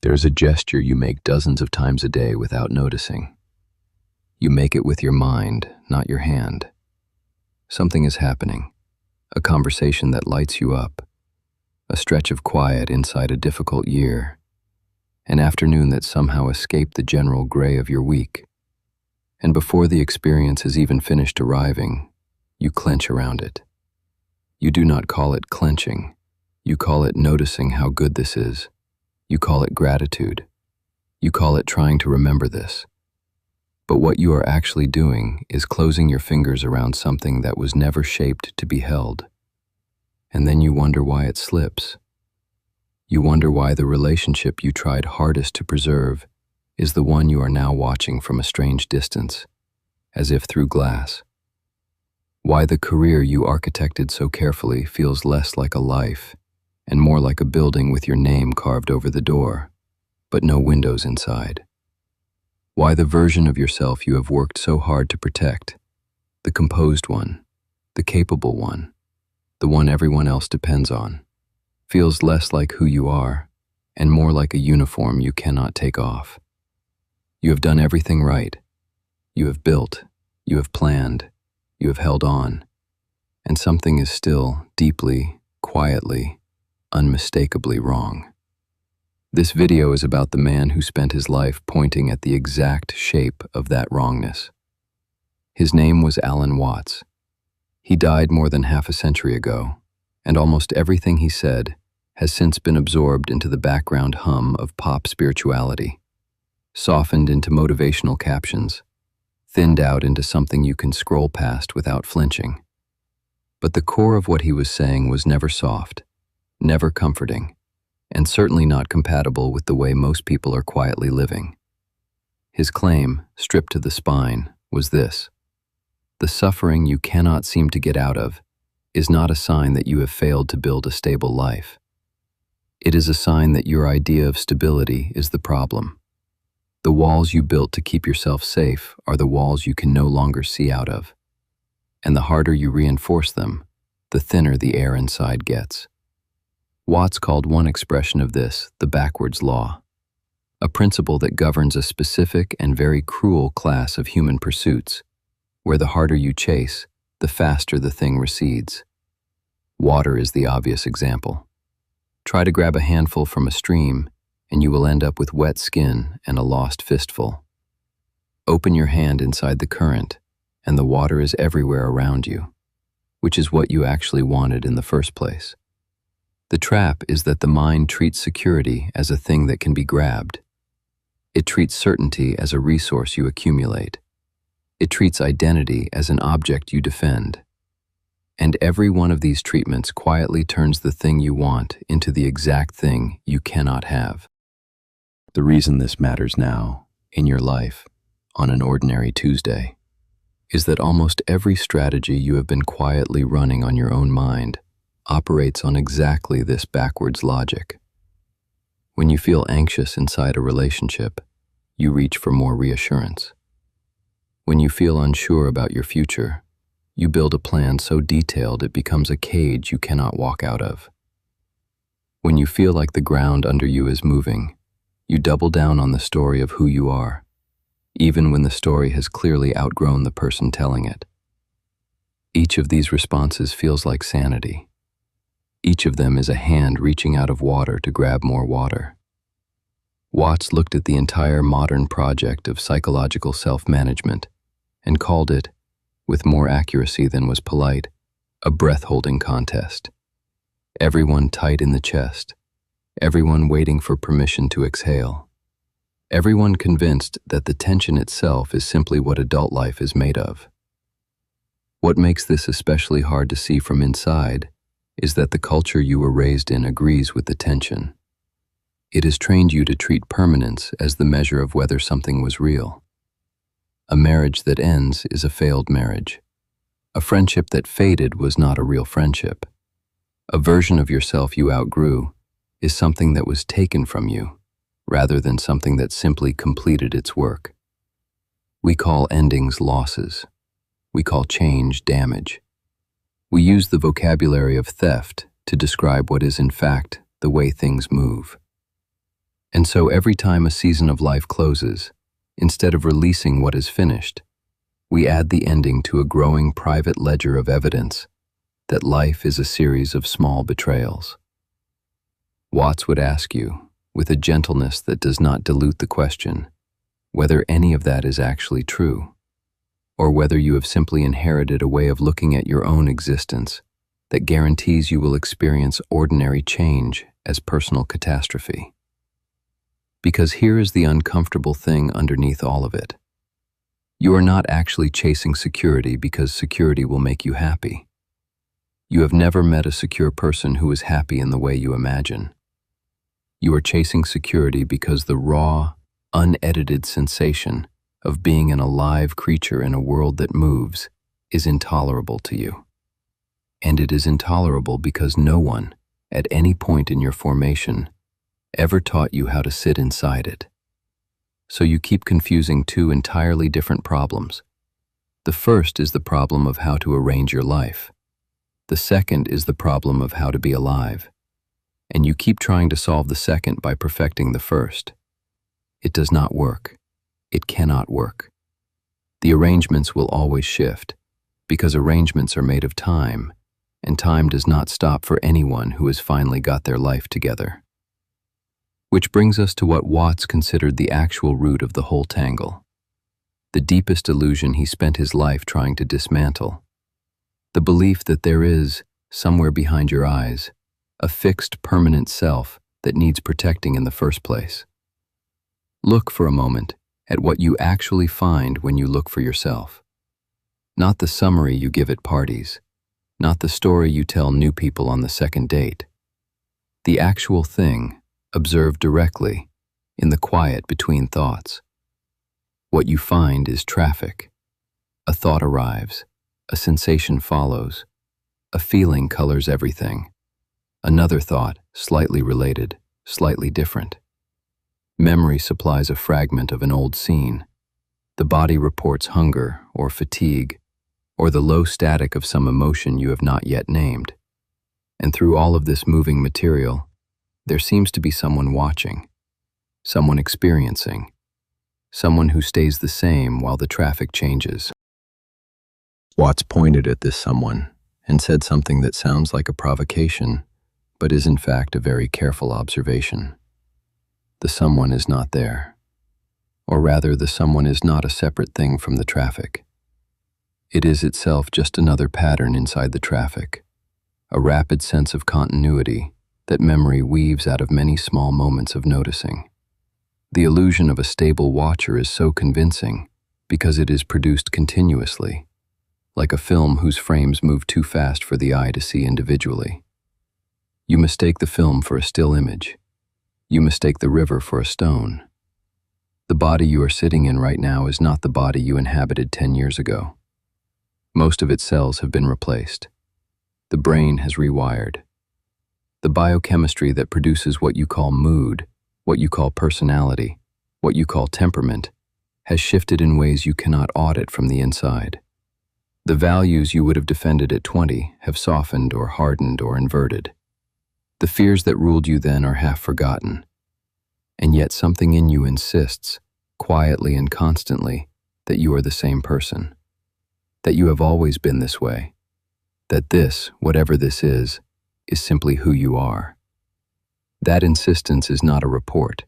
There's a gesture you make dozens of times a day without noticing. You make it with your mind, not your hand. Something is happening, a conversation that lights you up, a stretch of quiet inside a difficult year, an afternoon that somehow escaped the general gray of your week. And before the experience has even finished arriving, you clench around it. You do not call it clenching. You call it noticing how good this is. You call it gratitude. You call it trying to remember this. But what you are actually doing is closing your fingers around something that was never shaped to be held. And then you wonder why it slips. You wonder why the relationship you tried hardest to preserve is the one you are now watching from a strange distance, as if through glass. Why the career you architected so carefully feels less like a life and more like a building with your name carved over the door, but no windows inside. Why the version of yourself you have worked so hard to protect, the composed one, the capable one, the one everyone else depends on, feels less like who you are and more like a uniform you cannot take off. You have done everything right. You have built, you have planned, you have held on, and something is still deeply, quietly, unmistakably wrong. This video is about the man who spent his life pointing at the exact shape of that wrongness. His name was Alan Watts. He died more than half a century ago, and almost everything he said has since been absorbed into the background hum of pop spirituality, softened into motivational captions, thinned out into something you can scroll past without flinching. But the core of what he was saying was never soft, never comforting, and certainly not compatible with the way most people are quietly living. His claim, stripped to the spine, was this: the suffering you cannot seem to get out of is not a sign that you have failed to build a stable life. It is a sign that your idea of stability is the problem. The walls you built to keep yourself safe are the walls you can no longer see out of. And the harder you reinforce them, the thinner the air inside gets. Watts called one expression of this the backwards law, a principle that governs a specific and very cruel class of human pursuits, where the harder you chase, the faster the thing recedes. Water is the obvious example. Try to grab a handful from a stream, and you will end up with wet skin and a lost fistful. Open your hand inside the current, and the water is everywhere around you, which is what you actually wanted in the first place. The trap is that the mind treats security as a thing that can be grabbed. It treats certainty as a resource you accumulate. It treats identity as an object you defend. And every one of these treatments quietly turns the thing you want into the exact thing you cannot have. The reason this matters now, in your life, on an ordinary Tuesday, is that almost every strategy you have been quietly running on your own mind operates on exactly this backwards logic. When you feel anxious inside a relationship, you reach for more reassurance. When you feel unsure about your future, you build a plan so detailed it becomes a cage you cannot walk out of. When you feel like the ground under you is moving, you double down on the story of who you are, even when the story has clearly outgrown the person telling it. Each of these responses feels like sanity. Each of them is a hand reaching out of water to grab more water. Watts looked at the entire modern project of psychological self-management and called it, with more accuracy than was polite, a breath-holding contest. Everyone tight in the chest, everyone waiting for permission to exhale, everyone convinced that the tension itself is simply what adult life is made of. What makes this especially hard to see from inside is that the culture you were raised in agrees with the tension. It has trained you to treat permanence as the measure of whether something was real. A marriage that ends is a failed marriage. A friendship that faded was not a real friendship. A version of yourself you outgrew is something that was taken from you, rather than something that simply completed its work. We call endings losses. We call change damage. We use the vocabulary of theft to describe what is in fact the way things move. And so every time a season of life closes, instead of releasing what is finished, we add the ending to a growing private ledger of evidence that life is a series of small betrayals. Watts would ask you, with a gentleness that does not dilute the question, whether any of that is actually true, or whether you have simply inherited a way of looking at your own existence that guarantees you will experience ordinary change as personal catastrophe. Because here is the uncomfortable thing underneath all of it. You are not actually chasing security because security will make you happy. You have never met a secure person who is happy in the way you imagine. You are chasing security because the raw, unedited sensation of being an alive creature in a world that moves is intolerable to you. And it is intolerable because no one, at any point in your formation, ever taught you how to sit inside it. So you keep confusing two entirely different problems. The first is the problem of how to arrange your life. The second is the problem of how to be alive. And you keep trying to solve the second by perfecting the first. It does not work. It cannot work. The arrangements will always shift, because arrangements are made of time, and time does not stop for anyone who has finally got their life together. Which brings us to what Watts considered the actual root of the whole tangle, the deepest illusion he spent his life trying to dismantle, the belief that there is, somewhere behind your eyes, a fixed, permanent self that needs protecting in the first place. Look for a moment at what you actually find when you look for yourself. Not the summary you give at parties, not the story you tell new people on the second date. The actual thing, observed directly, in the quiet between thoughts. What you find is traffic. A thought arrives, a sensation follows, a feeling colors everything. Another thought, slightly related, slightly different. Memory supplies a fragment of an old scene. The body reports hunger or fatigue, or the low static of some emotion you have not yet named. And through all of this moving material, there seems to be someone watching, someone experiencing, someone who stays the same while the traffic changes. Watts pointed at this someone and said something that sounds like a provocation, but is in fact a very careful observation. The someone is not there. Or rather, the someone is not a separate thing from the traffic. It is itself just another pattern inside the traffic, a rapid sense of continuity that memory weaves out of many small moments of noticing. The illusion of a stable watcher is so convincing because it is produced continuously, like a film whose frames move too fast for the eye to see individually. You mistake the film for a still image. You mistake the river for a stone. The body you are sitting in right now is not the body you inhabited 10 years ago. Most of its cells have been replaced. The brain has rewired. The biochemistry that produces what you call mood, what you call personality, what you call temperament, has shifted in ways you cannot audit from the inside. The values you would have defended at 20 have softened or hardened or inverted. The fears that ruled you then are half forgotten. And yet something in you insists, quietly and constantly, that you are the same person. That you have always been this way. That this, whatever this is simply who you are. That insistence is not a report.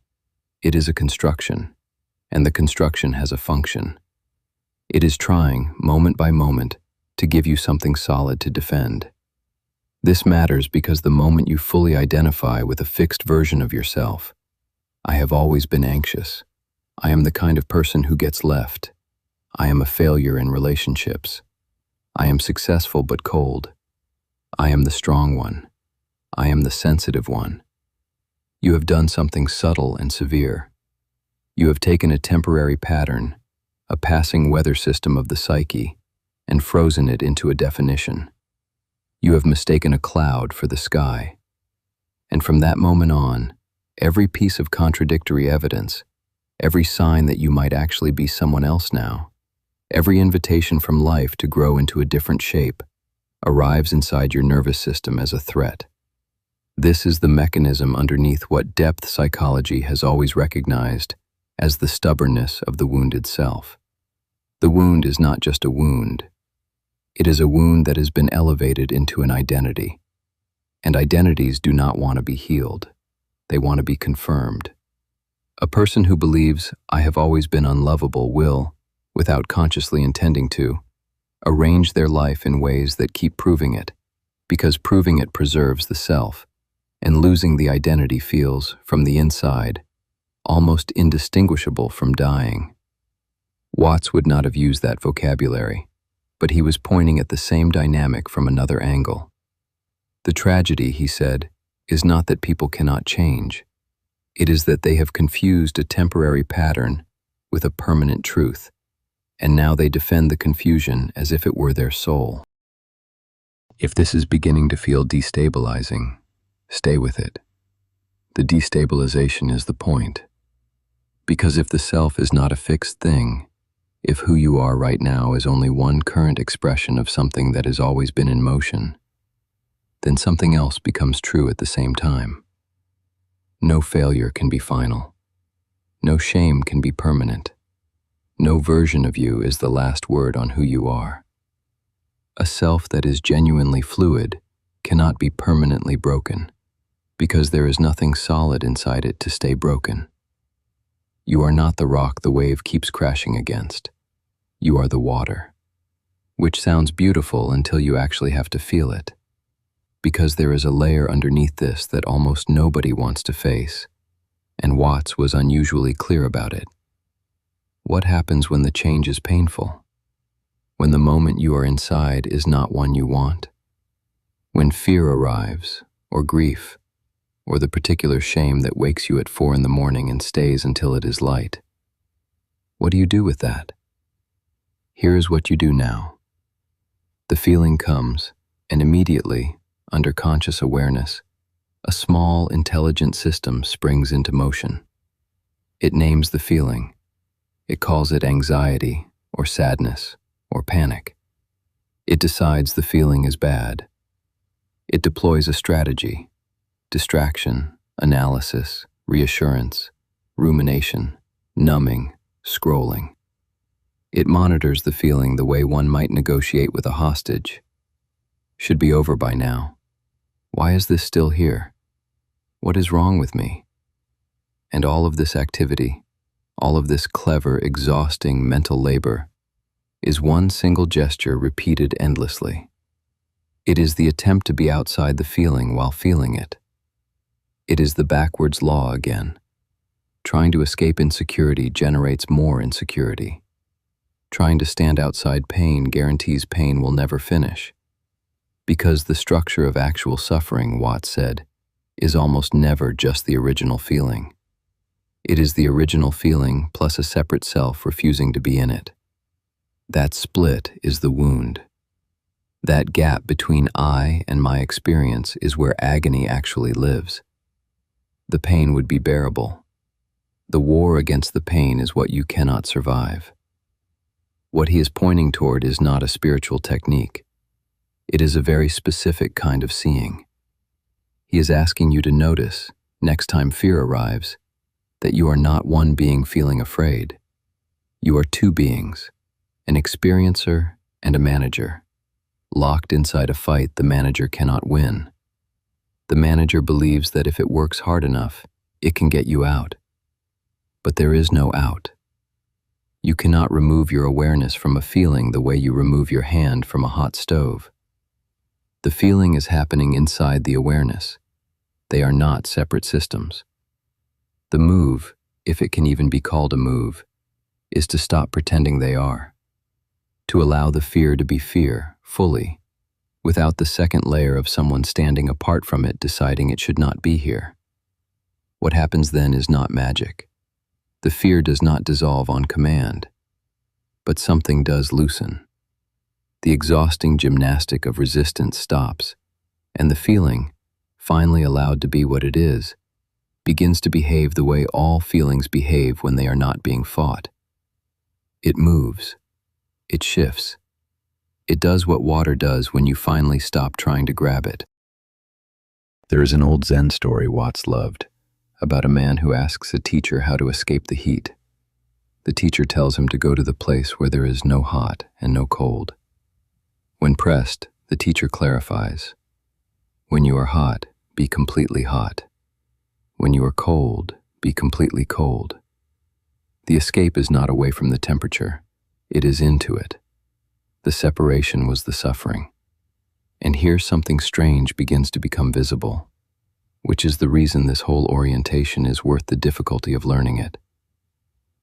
It is a construction, and the construction has a function. It is trying, moment by moment, to give you something solid to defend. This matters because the moment you fully identify with a fixed version of yourself, I have always been anxious. I am the kind of person who gets left. I am a failure in relationships. I am successful but cold. I am the strong one. I am the sensitive one. You have done something subtle and severe. You have taken a temporary pattern, a passing weather system of the psyche, and frozen it into a definition. You have mistaken a cloud for the sky. And from that moment on, every piece of contradictory evidence, every sign that you might actually be someone else now, every invitation from life to grow into a different shape, arrives inside your nervous system as a threat. This is the mechanism underneath what depth psychology has always recognized as the stubbornness of the wounded self. The wound is not just a wound. It is a wound that has been elevated into an identity. And identities do not want to be healed. They want to be confirmed. A person who believes, "I have always been unlovable," will, without consciously intending to, arrange their life in ways that keep proving it, because proving it preserves the self, and losing the identity feels, from the inside, almost indistinguishable from dying. Watts would not have used that vocabulary, but he was pointing at the same dynamic from another angle. The tragedy, he said, is not that people cannot change. It is that they have confused a temporary pattern with a permanent truth, and now they defend the confusion as if it were their soul. If this is beginning to feel destabilizing, stay with it. The destabilization is the point. Because if the self is not a fixed thing, if who you are right now is only one current expression of something that has always been in motion, then something else becomes true at the same time. No failure can be final. No shame can be permanent. No version of you is the last word on who you are. A self that is genuinely fluid cannot be permanently broken, because there is nothing solid inside it to stay broken. You are not the rock the wave keeps crashing against. You are the water, which sounds beautiful until you actually have to feel it, because there is a layer underneath this that almost nobody wants to face, and Watts was unusually clear about it. What happens when the change is painful? When the moment you are inside is not one you want? When fear arrives, or grief, or the particular shame that wakes you at 4 a.m. and stays until it is light? What do you do with that? Here is what you do now. The feeling comes, and immediately, under conscious awareness, a small, intelligent system springs into motion. It names the feeling. It calls it anxiety, or sadness, or panic. It decides the feeling is bad. It deploys a strategy: distraction, analysis, reassurance, rumination, numbing, scrolling. It monitors the feeling the way one might negotiate with a hostage. Should be over by now. Why is this still here? What is wrong with me? And all of this activity, all of this clever, exhausting mental labor, is one single gesture repeated endlessly. It is the attempt to be outside the feeling while feeling it. It is the backwards law again. Trying to escape insecurity generates more insecurity. Trying to stand outside pain guarantees pain will never finish. Because the structure of actual suffering, Watts said, is almost never just the original feeling. It is the original feeling plus a separate self refusing to be in it. That split is the wound. That gap between I and my experience is where agony actually lives. The pain would be bearable. The war against the pain is what you cannot survive. What he is pointing toward is not a spiritual technique. It is a very specific kind of seeing. He is asking you to notice, next time fear arrives, that you are not one being feeling afraid. You are two beings, an experiencer and a manager. Locked inside a fight the manager cannot win. The manager believes that if it works hard enough, it can get you out. But there is no out. You cannot remove your awareness from a feeling the way you remove your hand from a hot stove. The feeling is happening inside the awareness. They are not separate systems. The move, if it can even be called a move, is to stop pretending they are. To allow the fear to be fear, fully, without the second layer of someone standing apart from it deciding it should not be here. What happens then is not magic. The fear does not dissolve on command, but something does loosen. The exhausting gymnastic of resistance stops, and the feeling, finally allowed to be what it is, begins to behave the way all feelings behave when they are not being fought. It moves. It shifts. It does what water does when you finally stop trying to grab it. There is an old Zen story Watts loved, about a man who asks a teacher how to escape the heat. The teacher tells him to go to the place where there is no hot and no cold. When pressed, the teacher clarifies, "When you are hot, be completely hot. When you are cold, be completely cold." The escape is not away from the temperature, it is into it. The separation was the suffering. And here something strange begins to become visible, which is the reason this whole orientation is worth the difficulty of learning it.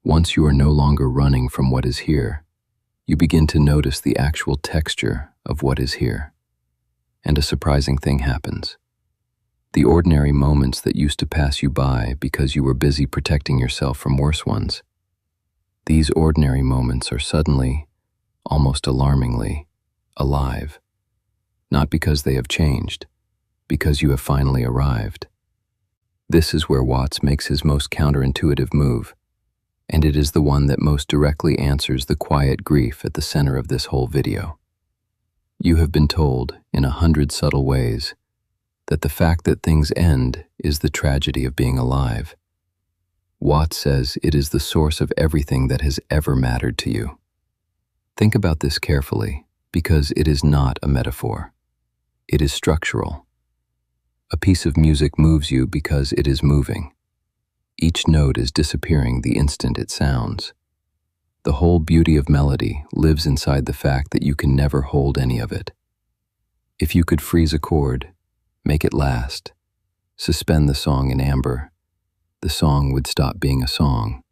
Once you are no longer running from what is here, you begin to notice the actual texture of what is here. And a surprising thing happens. The ordinary moments that used to pass you by because you were busy protecting yourself from worse ones, these ordinary moments are suddenly, almost alarmingly, alive. Not because they have changed, because you have finally arrived. This is where Watts makes his most counterintuitive move, and it is the one that most directly answers the quiet grief at the center of this whole video. You have been told, in 100 subtle ways, that the fact that things end is the tragedy of being alive. Watts says it is the source of everything that has ever mattered to you. Think about this carefully, because it is not a metaphor. It is structural. A piece of music moves you because it is moving. Each note is disappearing the instant it sounds. The whole beauty of melody lives inside the fact that you can never hold any of it. If you could freeze a chord, make it last, suspend the song in amber, the song would stop being a song.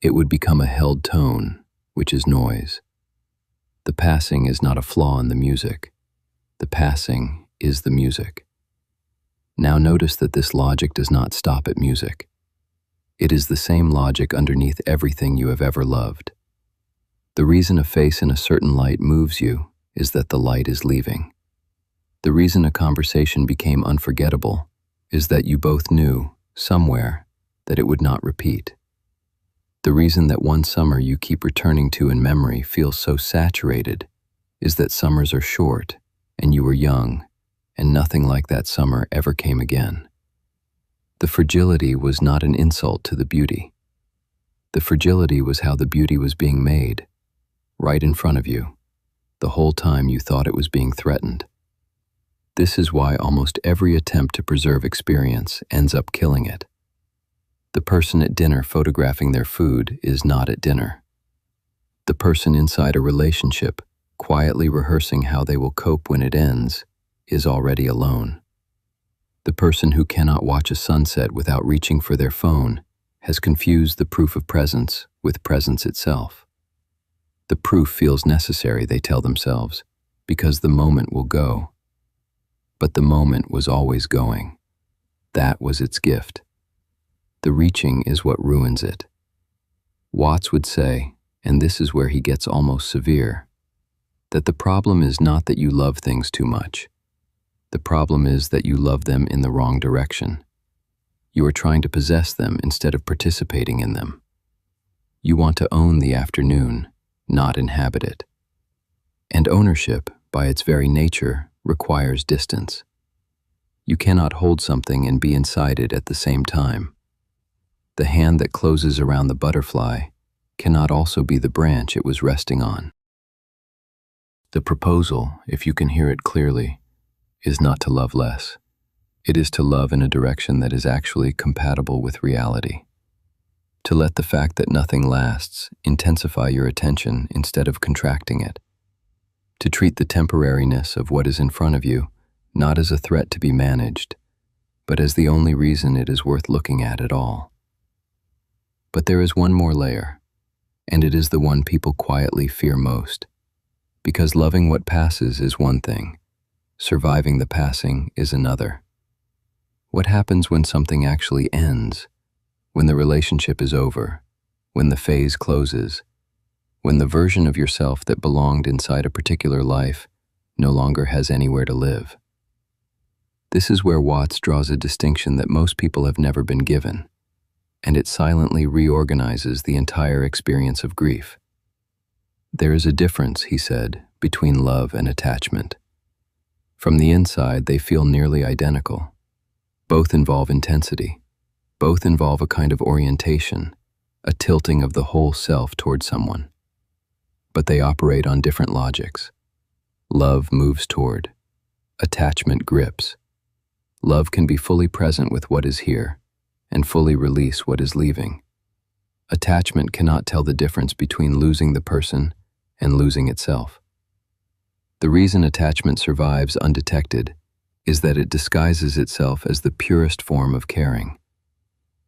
It would become a held tone, which is noise. The passing is not a flaw in the music. The passing is the music. Now notice that this logic does not stop at music. It is the same logic underneath everything you have ever loved. The reason a face in a certain light moves you is that the light is leaving. The reason a conversation became unforgettable is that you both knew, somewhere, that it would not repeat. The reason that one summer you keep returning to in memory feels so saturated is that summers are short, and you were young, and nothing like that summer ever came again. The fragility was not an insult to the beauty. The fragility was how the beauty was being made, right in front of you, the whole time you thought it was being threatened. This is why almost every attempt to preserve experience ends up killing it. The person at dinner photographing their food is not at dinner. The person inside a relationship, quietly rehearsing how they will cope when it ends, is already alone. The person who cannot watch a sunset without reaching for their phone has confused the proof of presence with presence itself. The proof feels necessary, they tell themselves, because the moment will go. But the moment was always going. That was its gift. The reaching is what ruins it. Watts would say, and this is where he gets almost severe, that the problem is not that you love things too much. The problem is that you love them in the wrong direction. You are trying to possess them instead of participating in them. You want to own the afternoon, not inhabit it. And ownership, by its very nature, requires distance. You cannot hold something and be inside it at the same time. The hand that closes around the butterfly cannot also be the branch it was resting on. The proposal, if you can hear it clearly, is not to love less. It is to love in a direction that is actually compatible with reality. To let the fact that nothing lasts intensify your attention instead of contracting it. To treat the temporariness of what is in front of you not as a threat to be managed, but as the only reason it is worth looking at all. But there is one more layer, and it is the one people quietly fear most. Because loving what passes is one thing, surviving the passing is another. What happens when something actually ends? When the relationship is over? When the phase closes? When the version of yourself that belonged inside a particular life no longer has anywhere to live? This is where Watts draws a distinction that most people have never been given, and it silently reorganizes the entire experience of grief. There is a difference, he said, between love and attachment. From the inside, they feel nearly identical. Both involve intensity. Both involve a kind of orientation, a tilting of the whole self toward someone. But they operate on different logics. Love moves toward. Attachment grips. Love can be fully present with what is here and fully release what is leaving. Attachment cannot tell the difference between losing the person and losing itself. The reason attachment survives undetected is that it disguises itself as the purest form of caring.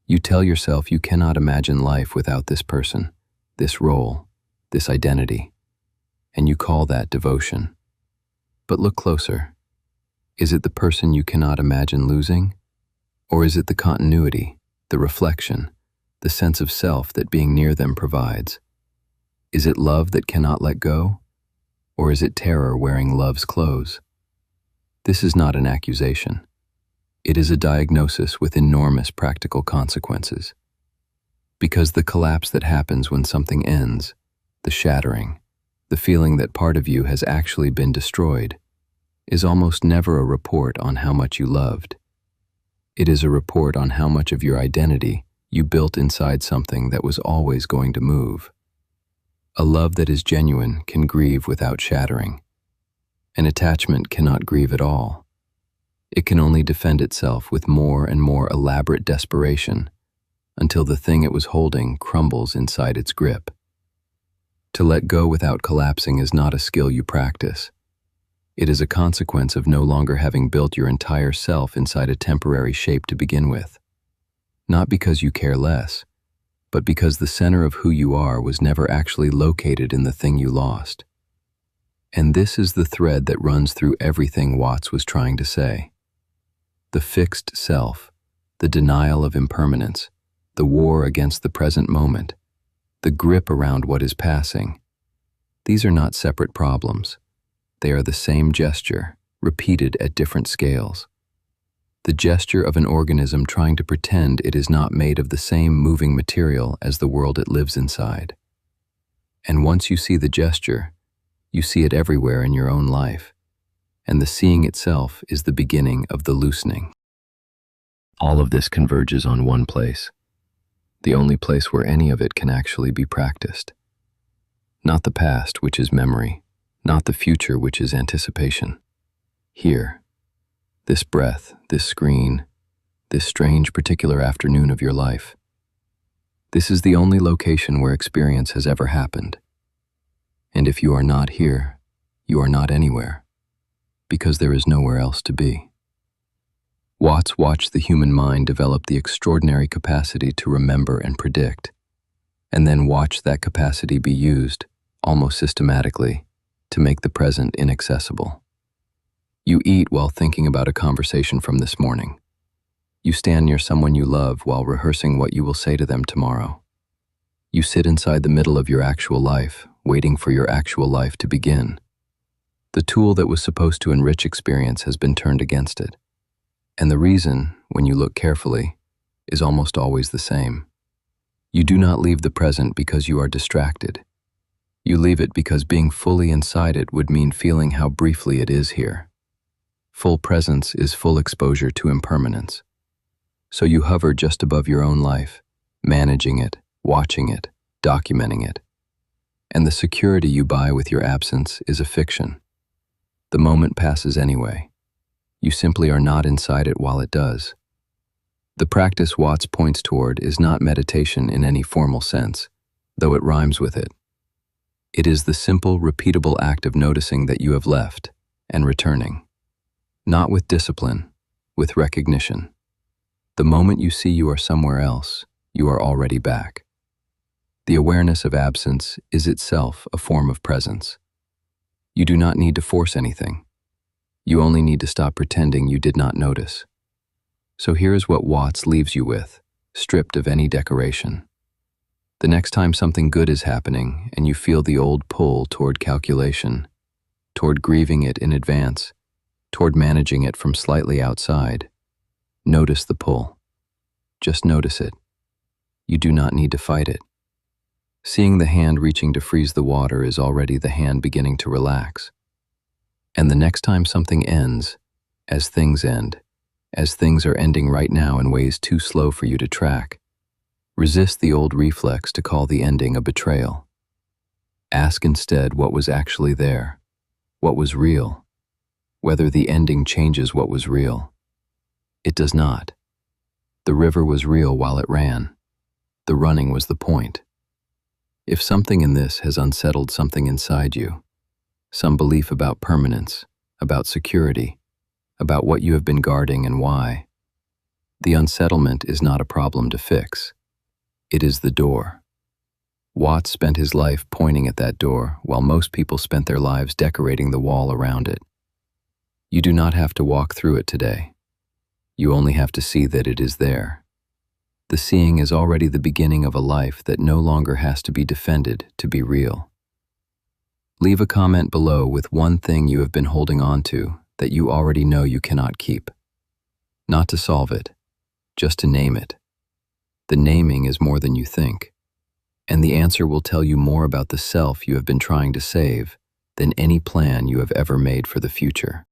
You tell yourself you cannot imagine life without this person, this role, this identity, and you call that devotion. But look closer. Is it the person you cannot imagine losing? Or is it the continuity, the reflection, the sense of self that being near them provides? Is it love that cannot let go? Or is it terror wearing love's clothes? This is not an accusation. It is a diagnosis with enormous practical consequences. Because the collapse that happens when something ends, the shattering, the feeling that part of you has actually been destroyed, is almost never a report on how much you loved. It is a report on how much of your identity you built inside something that was always going to move. A love that is genuine can grieve without shattering. An attachment cannot grieve at all. It can only defend itself with more and more elaborate desperation until the thing it was holding crumbles inside its grip. To let go without collapsing is not a skill you practice. It is a consequence of no longer having built your entire self inside a temporary shape to begin with. Not because you care less, but because the center of who you are was never actually located in the thing you lost. And this is the thread that runs through everything Watts was trying to say. The fixed self, the denial of impermanence, the war against the present moment, the grip around what is passing. These are not separate problems. They are the same gesture, repeated at different scales. The gesture of an organism trying to pretend it is not made of the same moving material as the world it lives inside. And once you see the gesture, you see it everywhere in your own life, and the seeing itself is the beginning of the loosening. All of this converges on one place, the only place where any of it can actually be practiced. Not the past, which is memory, not the future, which is anticipation. Here, this breath, this screen, this strange particular afternoon of your life. This is the only location where experience has ever happened. And if you are not here, you are not anywhere, because there is nowhere else to be. Watts watched the human mind develop the extraordinary capacity to remember and predict, and then watched that capacity be used, almost systematically, to make the present inaccessible. You eat while thinking about a conversation from this morning. You stand near someone you love while rehearsing what you will say to them tomorrow. You sit inside the middle of your actual life, waiting for your actual life to begin. The tool that was supposed to enrich experience has been turned against it. And the reason, when you look carefully, is almost always the same. You do not leave the present because you are distracted. You leave it because being fully inside it would mean feeling how briefly it is here. Full presence is full exposure to impermanence. So you hover just above your own life, managing it, watching it, documenting it. And the security you buy with your absence is a fiction. The moment passes anyway. You simply are not inside it while it does. The practice Watts points toward is not meditation in any formal sense, though it rhymes with it. It is the simple, repeatable act of noticing that you have left and returning. Not with discipline, with recognition. The moment you see you are somewhere else, you are already back. The awareness of absence is itself a form of presence. You do not need to force anything. You only need to stop pretending you did not notice. So here is what Watts leaves you with, stripped of any decoration. The next time something good is happening and you feel the old pull toward calculation, toward grieving it in advance, toward managing it from slightly outside, notice the pull. Just notice it. You do not need to fight it. Seeing the hand reaching to freeze the water is already the hand beginning to relax. And the next time something ends, as things end, as things are ending right now in ways too slow for you to track. Resist the old reflex to call the ending a betrayal. Ask instead what was actually there, what was real, whether the ending changes what was real. It does not. The river was real while it ran. The running was the point. If something in this has unsettled something inside you, some belief about permanence, about security, about what you have been guarding and why, the unsettlement is not a problem to fix. It is the door. Watts spent his life pointing at that door, while most people spent their lives decorating the wall around it. You do not have to walk through it today. You only have to see that it is there. The seeing is already the beginning of a life that no longer has to be defended to be real. Leave a comment below with one thing you have been holding on to that you already know you cannot keep. Not to solve it, just to name it. The naming is more than you think, and the answer will tell you more about the self you have been trying to save than any plan you have ever made for the future.